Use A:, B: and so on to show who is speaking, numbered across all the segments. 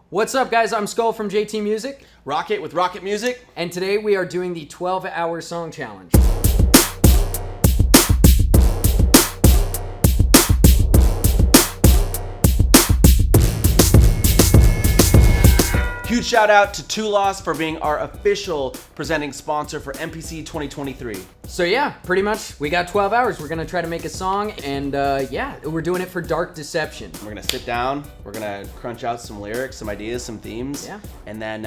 A: What's up, guys? I'm Skull from JT Music.
B: Rockit with Rockit Music.
A: And today we are doing the 12-hour song challenge.
B: Huge shout out to Two Loss for being our official presenting sponsor for MPC 2023.
A: So yeah, pretty much we got 12 hours. We're gonna try to make a song, and yeah, we're doing it for Dark Deception.
B: We're gonna sit down, we're gonna crunch out some lyrics, some ideas, some themes, and then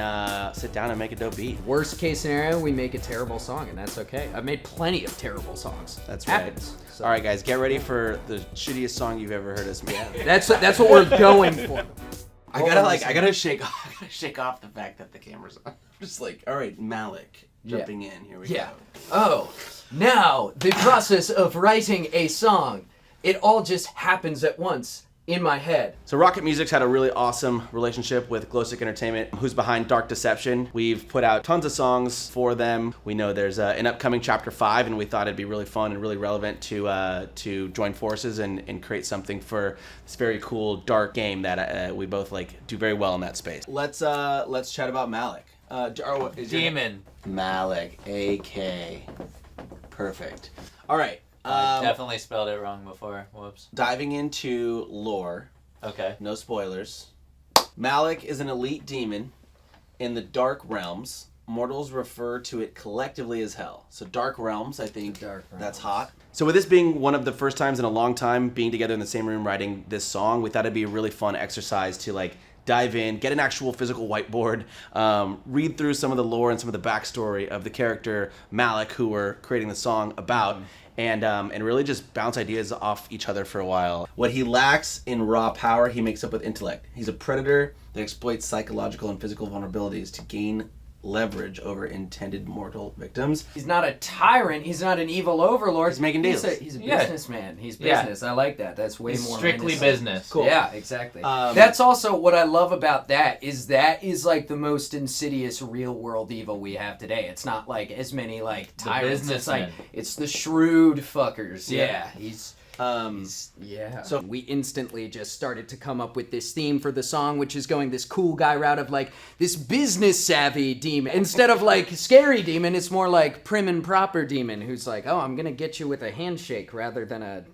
B: sit down and make a dope beat.
A: Worst case scenario, we make a terrible song, and that's okay. I've made plenty of terrible songs.
B: That's
A: Happens.
B: right.
A: So.
B: All right, guys, get ready for the shittiest song you've ever heard us make.
A: That's what we're going for.
B: I gotta shake off the fact that the camera's on. I'm just like, all right, Malik, jumping in. Here we go.
A: Oh, now the process of writing a song, it all just happens at once in my head.
B: So Rockit Music's had a really awesome relationship with Glowstick Entertainment, who's behind Dark Deception. We've put out tons of songs for them. We know there's an upcoming Chapter 5, and we thought it'd be really fun and really relevant to join forces and create something for this very cool dark game that we both do very well in that space. Let's chat about Malik.
C: Demon.
B: Malik, AK. Perfect. All right.
C: I definitely spelled it wrong before. Whoops.
B: Diving into lore.
C: Okay.
B: No spoilers. Malik is an elite demon in the Dark Realms. Mortals refer to it collectively as hell. So Dark Realms, I think that's hot. So with this being one of the first times in a long time being together in the same room writing this song, we thought it'd be a really fun exercise to dive in, get an actual physical whiteboard, read through some of the lore and some of the backstory of the character Malik, who we're creating the song about, and really just bounce ideas off each other for a while. What he lacks in raw power, he makes up with intellect. He's a predator that exploits psychological and physical vulnerabilities to gain leverage over intended mortal victims.
A: He's not a tyrant. He's not an evil overlord.
B: He's making deals.
A: He's a businessman. He's business. I like that. That's way more
C: strictly business.
A: Cool. Yeah, exactly. That's also what I love about that is the most insidious real world evil we have today. It's not as many tyrants. It's the shrewd fuckers. Yeah. So we instantly just started to come up with this theme for the song, which is going this cool guy route of this business savvy demon. Instead of scary demon, it's more prim and proper demon who's oh, I'm gonna get you with a handshake rather than a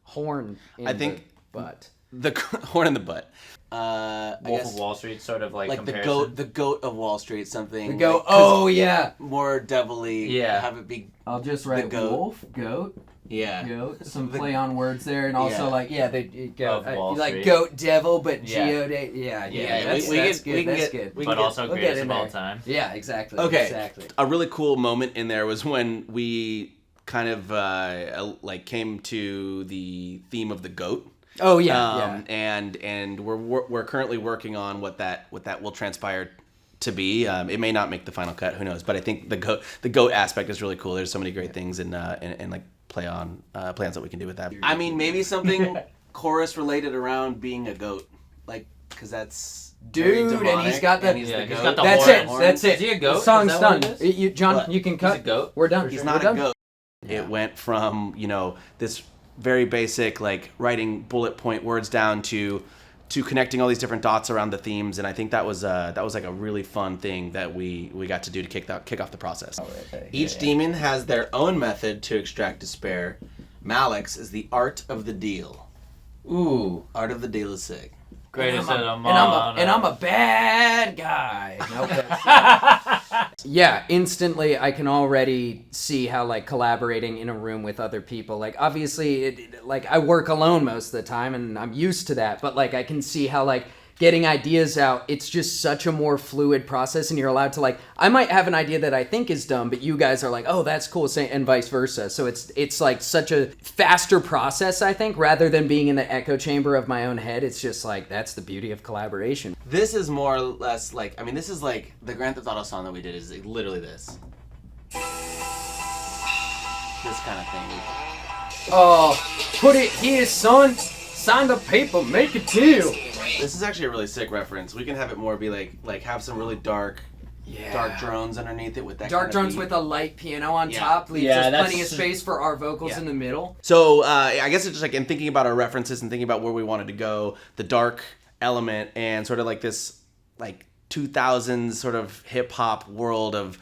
A: horn in the butt.
B: The horn in the butt.
C: Wolf of Wall Street, sort of
B: comparison. the goat of Wall Street, something.
A: The goat. Oh yeah.
B: More devilly.
C: Yeah.
B: Have it be.
A: I'll just write wolf, goat.
B: Yeah.
A: Goat. Some play on words there, and also they go
C: Street.
A: Goat devil, but geodate. Yeah. That's good.
C: But also greatest of all time.
A: Yeah, exactly.
B: Okay.
A: Exactly.
B: A really cool moment in there was when we kind of came to the theme of the goat.
A: Oh yeah.
B: And we're currently working on what that will transpire to be. It may not make the final cut, who knows? But I think the goat aspect is really cool. There's so many great things and plans that we can do with that. I mean, maybe something chorus related around being a goat, because that's
A: dude, and he's got the
C: goat.
A: That's it.
C: Is he a goat?
A: The song's done. John,
C: what?
A: You can cut.
C: He's a goat?
A: We're done.
B: He's not a goat. Yeah. It went from this very basic writing bullet point words down to connecting all these different dots around the themes, and I think that was a really fun thing that we got to do to kick off the process. Each demon has their own method to extract despair. Malik's is the art of the deal.
C: Ooh,
B: art of the deal is sick.
C: Greatest of them
A: all. And I'm a bad guy. Nope, yeah, instantly I can already see how collaborating in a room with other people, obviously I work alone most of the time and I'm used to that, but I can see how getting ideas out, it's just such a more fluid process, and you're allowed to I might have an idea that I think is dumb, but you guys are oh, that's cool, and vice versa. So it's such a faster process, I think, rather than being in the echo chamber of my own head. It's just that's the beauty of collaboration.
B: This is more or less this is the Grand Theft Auto song that we did is literally this. This kind of thing.
A: Oh, put it here, son. Sign the paper, make a deal.
B: This is actually a really sick reference. We can have it more be have some really dark drones underneath it with that
A: dark
B: kind
A: drones
B: of
A: with a light piano on top leaves just plenty of space for our vocals in the middle.
B: So I guess it's just in thinking about our references and thinking about where we wanted to go, the dark element and sort of this like 2000s sort of hip hop world of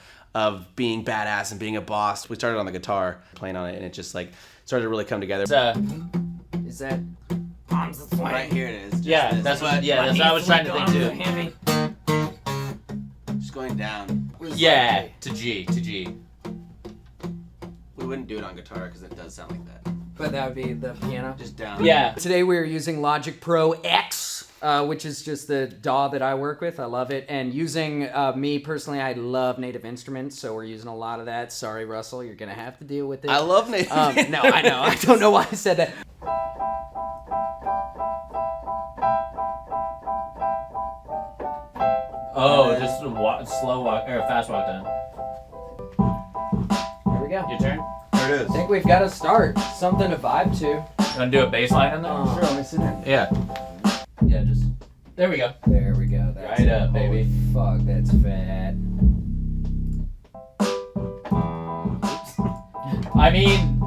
B: being badass and being a boss. We started on the guitar playing on it, and it just like started to really come together.
A: Is that
B: right here? It is. Just
C: Yeah,
B: this.
C: that's what I was trying to think too.
B: Just going down.
C: Yeah, to G.
B: We wouldn't do it on guitar because it does sound like that.
A: But that would be the piano.
B: Just down.
C: Yeah.
A: Today we are using Logic Pro X, which is just the DAW that I work with. I love it. And using me personally, I love Native Instruments, so we're using a lot of that. Sorry, Russell, you're gonna have to deal with it.
B: I love Native.
A: No, I know. I don't know why I said that.
C: Oh, just slow walk or fast walk down.
A: Here we go.
C: Your turn.
B: There it is.
A: I think we've got to start. Something to vibe to.
C: You wanna do a bass line in there?
A: Sure, let me sit down.
C: Yeah. Yeah, just there we go.
A: There we go. That's
C: Right up, baby.
A: Holy fuck, that's fat.
C: I mean,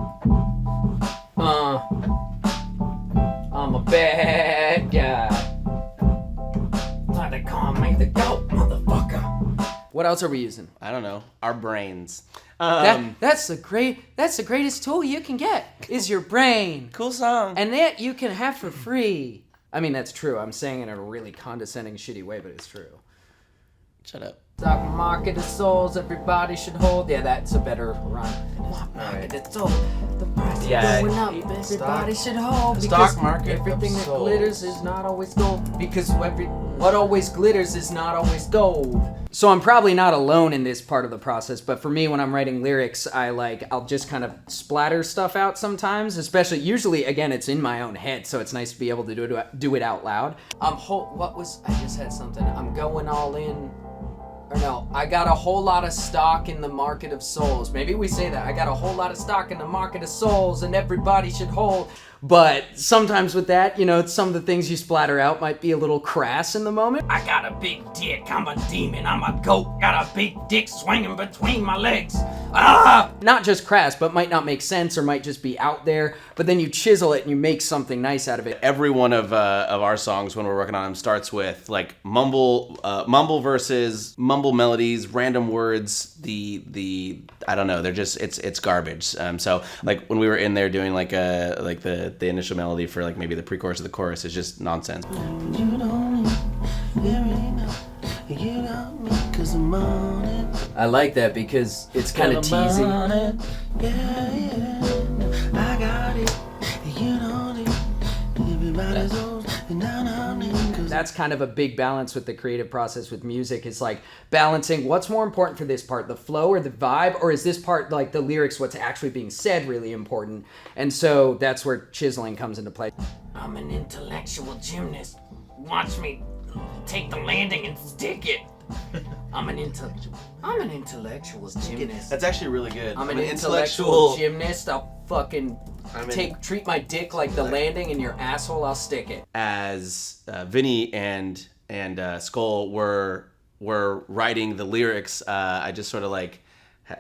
A: I'm a bad guy. Like they call me the GOAT, motherfucker. What else are we using?
B: I don't know. Our brains.
A: That's the greatest tool you can get is your brain.
B: Cool song.
A: And that you can have for free. I mean, that's true. I'm saying it in a really condescending, shitty way, but it's true.
B: Shut up.
A: Stock market of souls, everybody should hold. Yeah, that's a better rhyme. Market of souls, the price is going up. Everybody should hold.
B: Stock market
A: everything
B: of
A: that
B: souls.
A: glitters is not always gold. Because what always glitters is not always gold. So I'm probably not alone in this part of the process, but for me, when I'm writing lyrics, I'll just kind of splatter stuff out sometimes. Usually, again, it's in my own head, so it's nice to be able to do it out loud. I just had something. I'm going all in. Or no, I got a whole lot of stock in the market of souls. Maybe we say that. I got a whole lot of stock in the market of souls, and everybody should hold. But sometimes with that, some of the things you splatter out might be a little crass in the moment. I got a big dick. I'm a demon. I'm a goat. Got a big dick swinging between my legs. Ah! Not just crass, but might not make sense or might just be out there. But then you chisel it and you make something nice out of it.
B: Every one of our songs when we're working on them starts with like mumble verses, mumble melodies, random words. The I don't know. They're just it's garbage. So like when we were in there doing like the initial melody for like maybe the pre-chorus of the chorus is just nonsense.
A: I like that because it's kind of teasy. That's kind of a big balance with the creative process with music. It's like balancing what's more important for this part, the flow or the vibe, or is this part, like the lyrics, what's actually being said, really important? And so that's where chiseling comes into play. I'm an intellectual gymnast. Watch me take the landing and stick it. I'm an intellectual gymnast.
B: That's actually really good.
A: I'm an intellectual gymnast. I'll fucking treat my dick like the landing, and your asshole, I'll stick it.
B: As Vinny and Skull were writing the lyrics, I just sort of like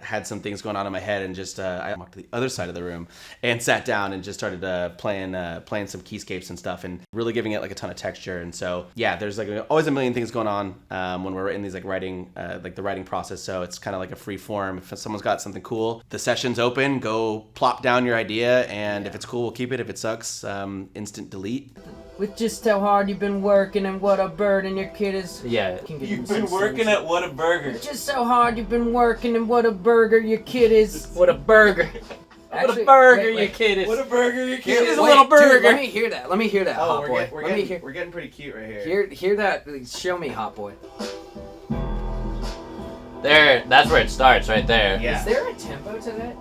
B: had some things going on in my head, and just I walked to the other side of the room and sat down and just started playing some keyscapes and stuff, and really giving it like a ton of texture. And so yeah, there's like always a million things going on when we're in these like writing the writing process. So it's kind of like a free form. If someone's got something cool, the session's open. Go plop down your idea, and if it's cool, we'll keep it. If it sucks, instant delete.
A: With just how hard you've been working and what a burden your kid is.
C: Yeah. You've been working at What a Burger.
A: Just how hard you've been working and what a burger your kid is.
C: What a burger. What a burger your kid is.
B: What a burger your kid is.
C: A little burger.
A: Dude, let me hear that. Hot boy.
B: We're getting pretty cute right here.
A: Hear that. Show me, hot boy.
C: There, that's where it starts, right there.
B: Yeah.
A: Is there a tempo to that?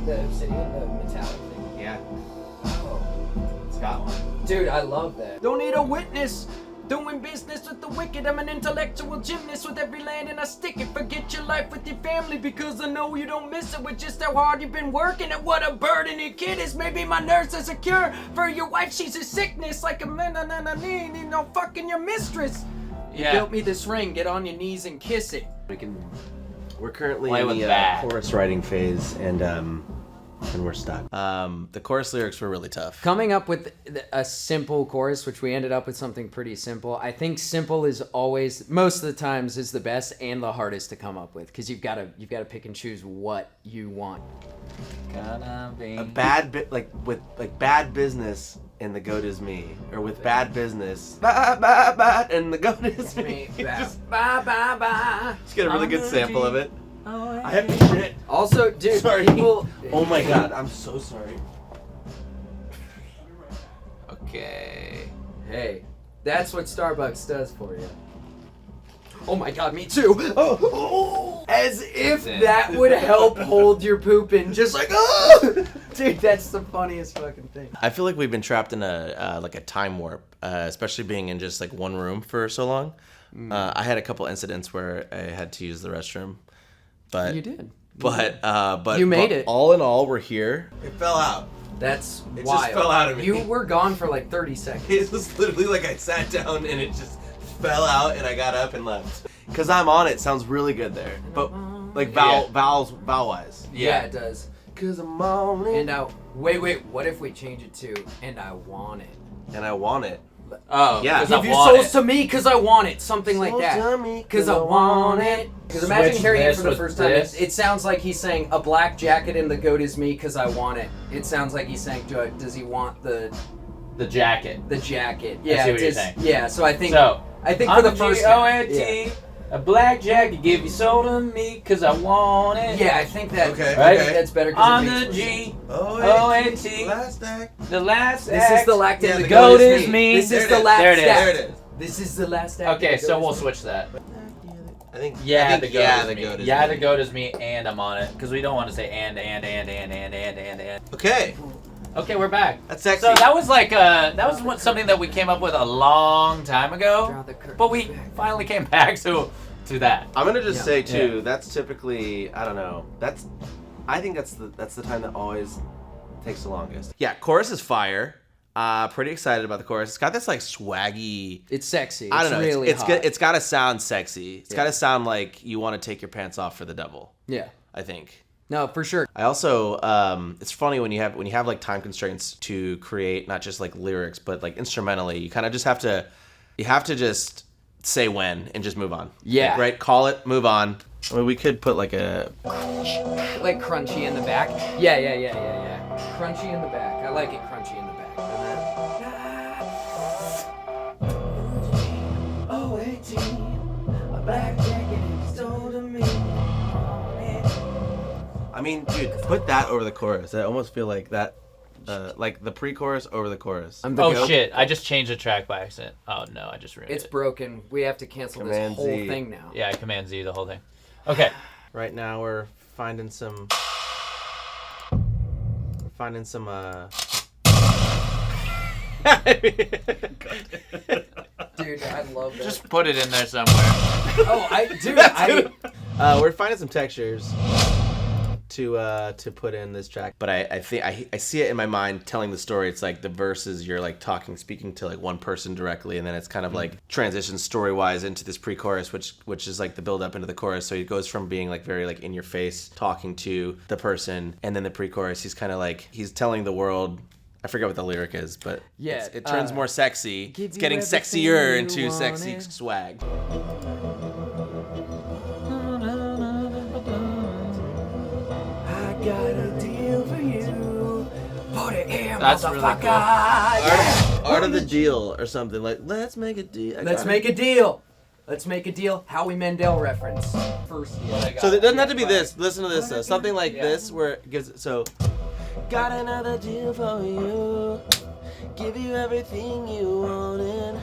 A: The obsidian, the metallic thing?
B: Yeah.
A: Oh.
B: It's got one.
A: Dude, I love that. Don't need a witness. Doing business with the wicked. I'm an intellectual gymnast with every land and I stick it. Forget your life with your family because I know you don't miss it with just how hard you've been working and what a burden your kid is. Maybe my nurse is a cure for your wife. She's a sickness like a fucking your mistress. You built me this ring. Get on your knees and kiss it.
B: We're currently
C: Play
B: in
C: with
B: the
C: that.
B: chorus writing phase, and and we're stuck. The chorus lyrics were really tough.
A: Coming up with a simple chorus, which we ended up with something pretty simple. I think simple is always, most of the times, is the best and the hardest to come up with, because you've got to pick and choose what you want.
B: A bad bit with bad business and the goat is me, or with bad business, and the goat is me. Just get a really good sample of it. I have shit.
A: Also, dude,
B: sorry.
A: people.
B: Oh my god, I'm so sorry. Okay.
A: Hey, that's what Starbucks does for you. Oh my god, me too. Oh. As if that would help hold your poop in, just like, oh! Dude, that's the funniest fucking thing.
B: I feel like we've been trapped in a time warp, especially being in just like one room for so long. I had a couple incidents where I had to use the restroom, but
A: you did.
B: But
A: you made it.
B: All in all, we're here. It fell out.
A: That's
B: it
A: wild.
B: Just fell out of me.
A: You were gone for like 30 seconds.
B: It was literally like I sat down and it just fell out and I got up and left. Cause I'm on it sounds really good there, but like vowel wise.
A: Yeah, it does.
B: Cause I'm on it.
A: And now, wait. What if we change it to "and I want it"?
B: And I want it.
C: Oh,
B: yeah.
A: Give your souls to me, cause I want it. Something like that. Cause I want it. Because imagine hearing it for the first time. It sounds like he's saying a black jacket and the goat is me, cause I want it. It sounds like he's saying, does he want the
C: jacket?
A: The jacket.
C: Yeah, I see what you're saying.
A: Yeah. So I think
C: for
A: the first
C: G-O-N-T, a black jacket, give your soul to me, cause I want it.
A: Yeah, I think that.
B: Okay.
A: I think that's better.
C: On the G-O-N-T, the last act.
A: This is the last act.
C: The goat is me.
A: This is the last act.
B: There it is.
A: This is the last act.
C: Okay, so we'll switch that.
B: I think
C: the goat is me.
B: Yeah,
C: the goat is me, and I'm on it, because we don't want to say and.
B: Okay.
C: Okay, we're back.
B: That's sexy.
C: So that was like something that we came up with a long time ago, but we finally came back to that.
B: I'm gonna just say too. That's typically, I don't know. I think that's the time that always takes the longest. Yeah, chorus is fire. Pretty excited about the chorus. It's got this like swaggy.
A: It's sexy.
B: I don't know.
A: Really
B: it's
A: hot.
B: good. It's gotta sound sexy. It's gotta sound like you want to take your pants off for the devil.
A: Yeah.
B: I think.
A: No, for sure.
B: I also, it's funny when you have like time constraints to create not just like lyrics, but like instrumentally, you kind of just have to just say when and just move on.
A: Yeah.
B: Like, right? Call it, move on. I mean, we could put like a...
A: Like crunchy in the back. Yeah. Crunchy in the back. I like it crunchy in the back. And then... a black jacket stole to me.
B: I mean, dude, put that over the chorus. I almost feel like that, like the pre-chorus over the chorus.
C: Oh shit! I just changed the track by accident. Oh no, I just ruined it.
A: It's broken. We have to cancel
B: Command
A: this whole
B: Z.
A: thing now.
C: Yeah, Command Z the whole thing. Okay.
B: Right now we're finding some.
A: Dude, I love that.
C: Just put it in there somewhere.
B: We're finding some textures to put in this track, but I think I see it in my mind telling the story. It's like the verses you're like speaking to like one person directly, and then it's kind of like transitions story wise into this pre-chorus, which is like the build up into the chorus. So it goes from being like very like in your face talking to the person, and then the pre-chorus he's kind of like he's telling the world. I forget what the lyric is, but it turns more sexy. It's getting sexier into sexy swag.
A: I got a deal for you. Put it in,
C: That's really cool.
B: Art of the deal or something like. Let's make a deal.
A: Let's make a deal. Let's make a deal. Howie Mandel reference. First deal.
B: So it doesn't have to be this. Listen to this though. Something like this where it gives it so. Got another deal for you. Give you everything you wanted.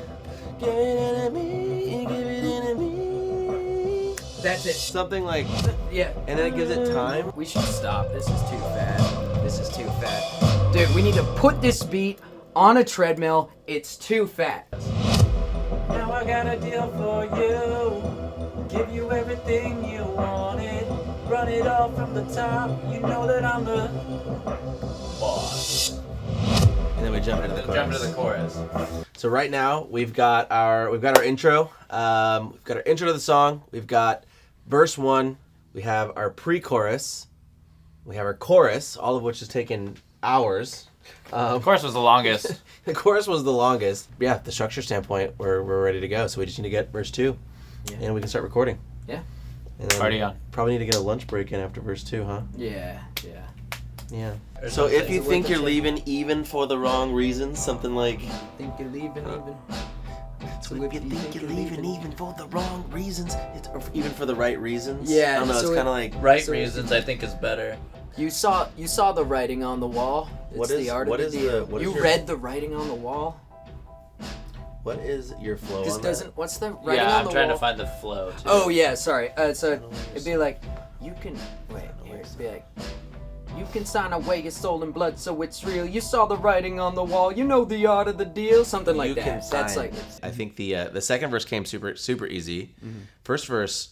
B: Give it into me. Give it into me.
A: That's it.
B: Something like.
A: Yeah.
B: And then it gives it time.
A: We should stop. This is too fat. Dude, we need to put this beat on a treadmill. It's too fat.
C: Now I got a deal for you. Give you everything you wanted. Run it all from the top. You know that I'm the boss.
B: And then we jump into the chorus. So right now we've got our intro. We've got our intro to the song. We've got verse 1. We have our pre-chorus, We have our chorus, all of which has taken hours.
C: Of course, was the longest.
B: The chorus was the longest. Yeah, the structure standpoint, we're ready to go. So we just need to get verse 2, and we can start recording.
A: Yeah.
B: And then
C: Party on.
B: Probably need to get a lunch break in after verse 2, huh?
A: Yeah.
B: Yeah. So if you think you're leaving even for the wrong reasons, something like...
A: Think you're leaving even.
B: So if you think you're leaving even for the wrong reasons, it's or even for the right reasons.
A: Yeah,
B: I don't know.
A: so
B: it's kind of like
C: Right reasons, I think, is better.
A: You saw the writing on the wall. It's
B: What is-
A: the art
B: what
A: of
B: is
A: the
B: the-
A: deal.
B: what is
A: You
B: your-
A: read the writing on the wall.
B: what is your flow
A: This
B: on
A: doesn't. What's the writing
C: Yeah,
A: on
C: I'm
A: the
C: trying
A: wall?
C: to find the flow, too.
A: Oh yeah, sorry. So it'd be like, you can wait. Here, it'd be like, you can sign away your soul and blood, so it's real. You saw the writing on the wall. You know the art of the deal. Something like
B: You
A: that.
B: can
A: That's
B: sign.
A: like.
B: I think the second verse came super easy. First verse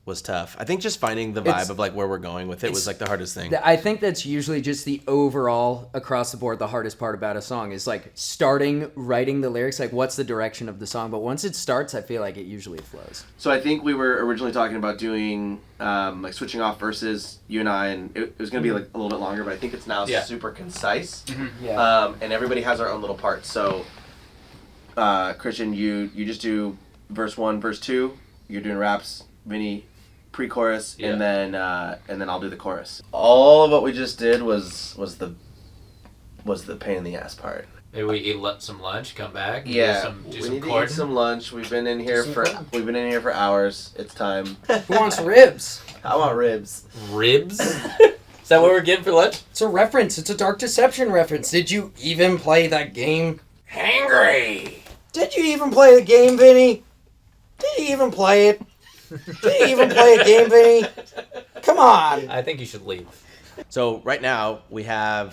B: was tough. I think just finding the vibe
A: It's-
B: of like where we're going with it was like the hardest thing.
A: I think that's usually just the overall across the board the hardest part about a song is like starting writing the lyrics, like what's the direction of the song, but once it starts I feel like it usually flows.
B: So I think we were originally talking about doing like switching off verses, you and I, and it was gonna be like a little bit longer, but I think it's now super concise.
A: Yeah.
B: And everybody has our own little parts. So Christian, you just do verse 1, verse 2. You're doing raps, Vinny pre-chorus, and then I'll do the chorus. All of what we just did was the pain in the ass part.
C: Maybe we eat some lunch, come back,
B: Do
C: we
B: some
C: need
B: to
C: chording.
B: eat some lunch. We've been in here for hours. It's time.
A: Who wants ribs?
B: I want ribs.
C: Ribs? Is that what we're getting for lunch?
A: It's a reference. It's a Dark Deception reference. Did you even play that game? Hangry. Did you even play the game, Vinny? Did you even play it? Did you even play a game, Vinny? Come on.
C: I think you should leave.
B: So right now we've got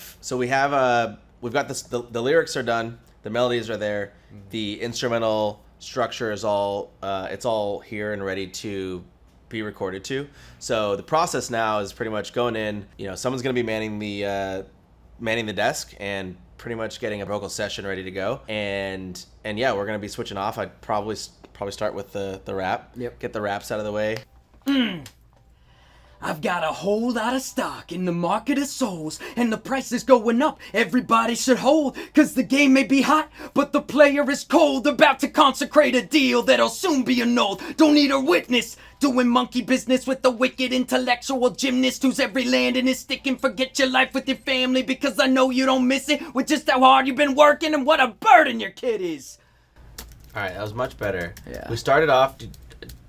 B: this. The lyrics are done. The melodies are there. The instrumental structure is all. It's all here and ready to be recorded to. So the process now is pretty much going in. Someone's gonna be manning the desk and pretty much getting a vocal session ready to go. And yeah, we're gonna be switching off. I'd probably start with the rap.
A: Yep.
B: Get the raps out of the way.
A: I've got a whole lot of stock in the market of souls, and the price is going up. Everybody should hold, cause the game may be hot, but the player is cold. About to consecrate a deal that'll soon be annulled. Don't need a witness. Doing monkey business with the wicked intellectual gymnast who's every land in his stick, and forget your life with your family because I know you don't miss it with just how hard you've been working and what a burden your kid is.
B: All right, that was much better.
A: Yeah.
B: We started off.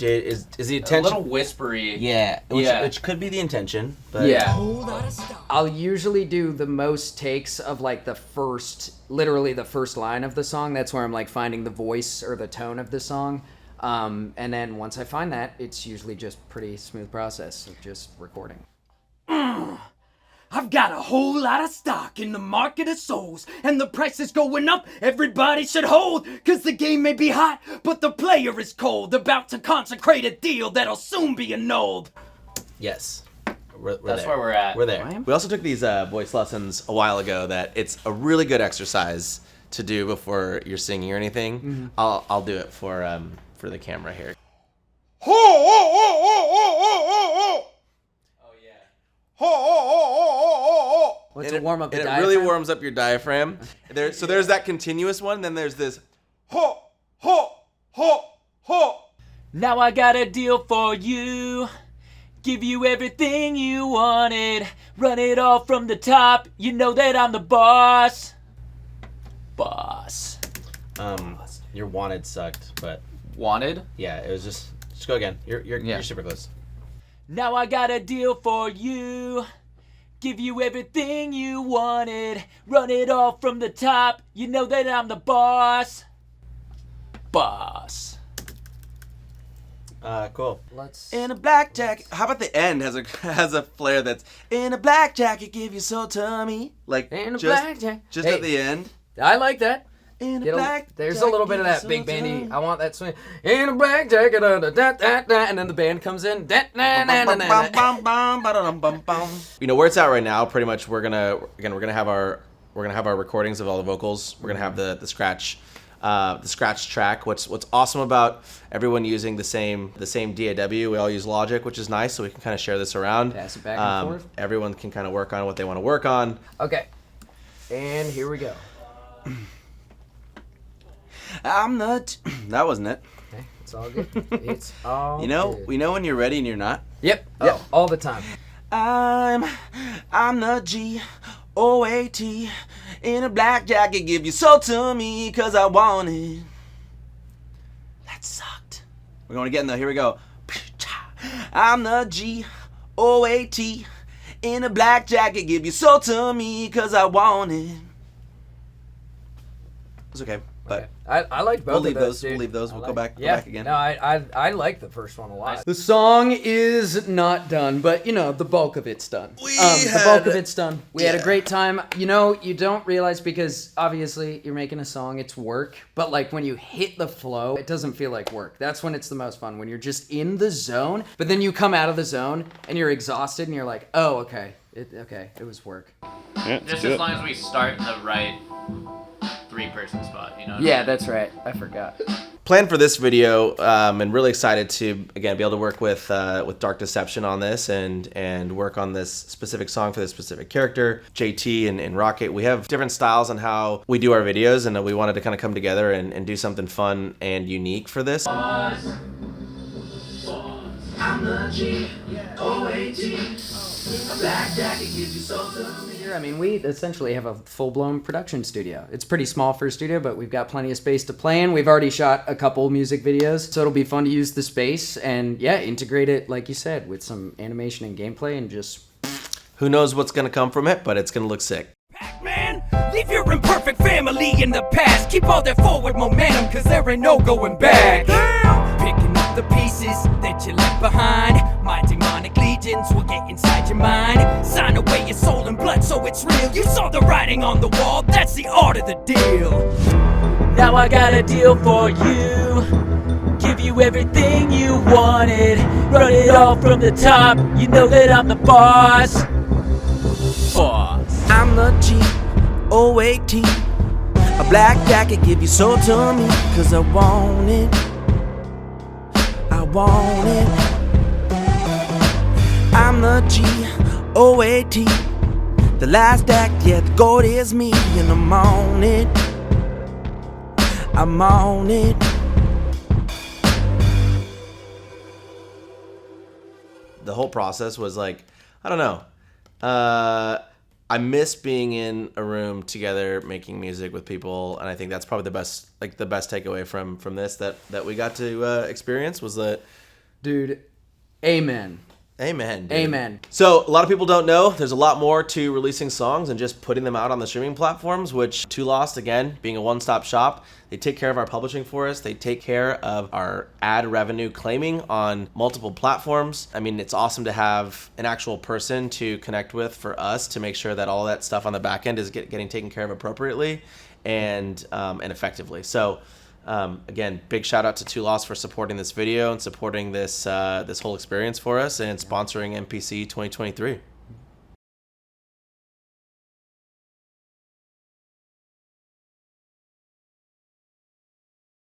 B: Is the
C: A
B: intention?
C: little whispery.
B: Yeah, which could be the intention, but
A: Yeah. I'll usually do the most takes of like literally the first line of the song. That's where I'm like finding the voice or the tone of the song. And then once I find that, it's usually just pretty smooth process of just recording. I've got a whole lot of stock in the market of souls, and the price is going up. Everybody should hold, cause the game may be hot, but the player is cold. About to consecrate a deal that'll soon be annulled.
B: yes, we're
C: That's
B: there.
C: where we're at.
B: We're there.
A: I am.
B: We also took these voice lessons a while ago. That it's a really good exercise to do before you're singing or anything.
A: Mm-hmm.
B: I'll do it for the camera here.
A: What's a warm up?
B: And it really warms up your diaphragm. So there's that continuous one, and then there's this
C: Now I got a deal for you. Give you everything you wanted. Run it all from the top. You know that I'm the boss. Boss.
B: Your wanted sucked, but
C: Wanted?
B: yeah, it was just go again. You're super close.
C: Now I got a deal for you. Give you everything you wanted. Run it all from the top. You know that I'm the boss. Boss.
B: Cool.
A: Let's.
B: In a black jacket. How about the end has a flair that's in a black jacket, give you soul tummy. Like
A: In a
B: just,
A: black jacket.
B: just
A: Hey.
B: at the end.
A: I like that.
B: In a
A: Get a-
B: black
A: there's
B: jacket,
A: a little bit of
B: give
A: that
B: you
A: big
B: soul
A: bandy.
B: tummy.
A: I want that swing. In a black jacket, and then the band comes in.
B: You know where it's at right now. Pretty much, we're gonna have our recordings of all the vocals. We're gonna have the scratch the scratch track. What's awesome about everyone using the same DAW, we all use Logic, which is nice, so we can kind of share this around.
A: Pass it back and forth.
B: Everyone can kind of work on what they want to work on.
A: Okay, and here we go.
B: That wasn't it.
A: Okay, it's all good. It's all
B: You know,
A: good.
B: we know when you're ready and you're not.
A: Yep, all the time.
B: I'm the GOAT in a black jacket. Give your soul to me, cause I want it. That sucked. We're going again though. Here we go. I'm the GOAT in a black jacket. Give your soul to me, cause I want it. It's okay. But
A: I like both
B: we'll leave
A: of those,
B: those.
A: dude.
B: We'll leave those. We'll go back again.
A: No, I like the first one a lot. The song is not done, but you know the bulk of it's done. The bulk of it's done. We had a great time. You know, you don't realize because obviously you're making a song, it's work. But like when you hit the flow, it doesn't feel like work. That's when it's the most fun. When you're just in the zone, but then you come out of the zone and you're exhausted and you're like, oh, okay, it was work.
D: Yeah,
E: Just as long as we start in the right 3-person spot, you know?
A: Yeah, that's right. I forgot.
B: Plan for this video, and really excited to again be able to work with Dark Deception on this and work on this specific song for this specific character. JT and Rockit, we have different styles on how we do our videos, and we wanted to kind of come together and do something fun and unique for this.
C: I'm the GOAT. A black jacket gives you soul to me.
A: I mean, we essentially have a full-blown production studio. It's pretty small for a studio, but we've got plenty of space to play in. We've already shot a couple music videos, so it'll be fun to use the space and, yeah, integrate it, like you said, with some animation and gameplay and just...
B: Who knows what's going to come from it, but it's going to look sick.
C: Pac-Man, leave your imperfect family in the past. Keep all their forward momentum, cause there ain't no going back. Picking up the pieces that you left behind. My demonic legions will get inside your mind. Sign away your soul and blood so it's real. You saw the writing on the wall, that's the art of the deal. Now I got a deal for you. Give you everything you wanted. Run it all from the top. You know that I'm the boss.
B: I'm the GOAT. A black jacket, give your soul to me, cause I want it. I want it. I'm the GOAT. The last act, yeah, the goat is me, and I'm on it. I'm on it. The whole process was like, I don't know. I miss being in a room together making music with people, and I think that's probably the best takeaway from this that we got to experience was that,
A: Dude, amen.
B: Amen, dude.
A: Amen.
B: So a lot of people don't know there's a lot more to releasing songs and just putting them out on the streaming platforms, which Too Lost, again, being a one-stop shop, they take care of our publishing for us. They take care of our ad revenue claiming on multiple platforms. I mean, it's awesome to have an actual person to connect with for us to make sure that all that stuff on the back end is getting taken care of appropriately and effectively. So again, big shout out to Too Lost for supporting this video and supporting this whole experience for us and sponsoring MPC 2023.